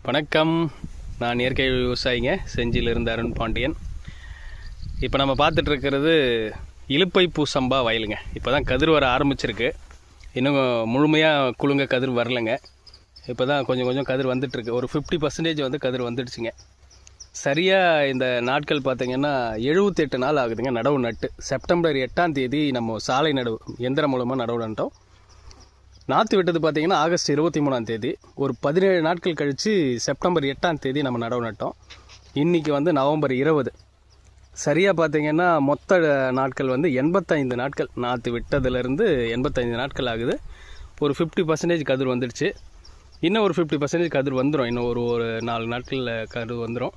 வணக்கம். நான் இயற்கை விவசாயிங்க, செஞ்சியிலிருந்து அருண் பாண்டியன். இப்போ நம்ம பார்த்துட்ருக்கிறது இலுப்பைப்பூ சம்பா வயலுங்க. இப்போ தான் கதிர் வர ஆரம்பிச்சிருக்கு. இன்னும் முழுமையாக குலுங்க கதிர் வரலைங்க. இப்போ தான் கொஞ்சம் கொஞ்சம் கதிர் வந்துட்டுருக்கு. ஒரு 50% வந்து கதிர் வந்துடுச்சுங்க. சரியாக இந்த நாட்கள் பார்த்திங்கன்னா 78 நாள் ஆகுதுங்க நடவு நட்டு. செப்டம்பர் 8ஆம் தேதி நம்ம சாலை நடவு எந்திரம் மூலமாக நடவு நட்டோம். நாற்று விட்டது பார்த்திங்கன்னா ஆகஸ்ட் 23ஆம் தேதி. ஒரு 17 நாட்கள் கழித்து செப்டம்பர் 8ஆம் தேதி நம்ம நடவு நட்டோம். இன்றைக்கி வந்து நவம்பர் 20. சரியாக பார்த்திங்கன்னா மொத்த நாட்கள் வந்து 85 நாட்கள். நாற்று விட்டதுலேருந்து 85 நாட்கள் ஆகுது. ஒரு 50% கதிர் வந்துடுச்சு. இன்னும் ஒரு 50% கதிர் வந்துடும். இன்னும் ஒரு 4 நாட்களில் கதிர் வந்துடும்.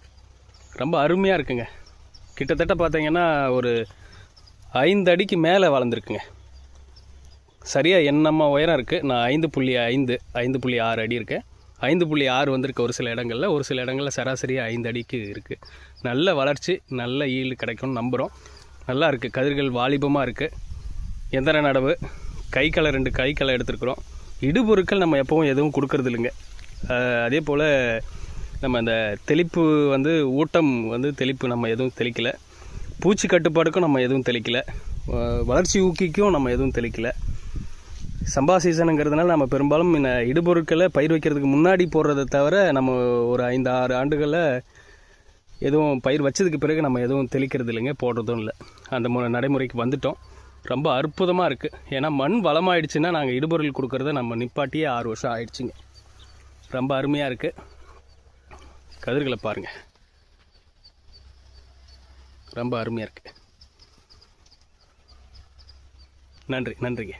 ரொம்ப அருமையாக இருக்குங்க. கிட்டத்தட்ட பார்த்திங்கன்னா ஒரு 5 அடிக்கு மேலே வளர்ந்துருக்குங்க. சரியாக என்னம்மா உயரம் இருக்குது. நான் 5.5 5.6 அடி இருக்கேன். 5.6 வந்திருக்கு ஒரு சில இடங்களில். ஒரு சில இடங்களில் சராசரியாக 5 அடிக்கு இருக்குது. நல்ல வளர்ச்சி, நல்ல ஈல்டு கிடைக்கும்னு நம்புகிறோம். நல்லா இருக்குது. கதிர்கள் வாலிபமாக இருக்குது. எந்திர நடவு, கைக்களை 2 கைக்களை எடுத்துருக்குறோம். இடுபொருட்கள் நம்ம எப்போவும் எதுவும் கொடுக்கறது இல்லைங்க. அதே போல் நம்ம இந்த தெளிப்பு வந்து ஊட்டம் வந்து தெளிப்பு நம்ம எதுவும் தெளிக்கலை. பூச்சி கட்டுப்பாடுக்கும் நம்ம எதுவும் தெளிக்கலை. வளர்ச்சி ஊக்கிக்கும் நம்ம எதுவும் தெளிக்கலை. சம்பா சீசனுங்கிறதுனால நம்ம பெரும்பாலும் இந்த இடுபொருட்களை பயிர் வைக்கிறதுக்கு முன்னாடி போடுறதை தவிர நம்ம ஒரு 5-6 ஆண்டுகளில் எதுவும் பயிர் வச்சதுக்கு பிறகு நம்ம எதுவும் தெளிக்கிறது இல்லைங்க, போடுறதும் இல்லை. அந்த நடைமுறைக்கு வந்துட்டோம். ரொம்ப அற்புதமாக இருக்குது. ஏன்னா மண் வளமாகிடுச்சுன்னா நாங்கள் இடுபொருள் கொடுக்குறத நம்ம நிப்பாட்டியே 6 வருஷம் ஆயிடுச்சுங்க. ரொம்ப அருமையாக இருக்குது. கதிர்களை பாருங்கள், ரொம்ப அருமையாக இருக்குது. நன்றிங்க.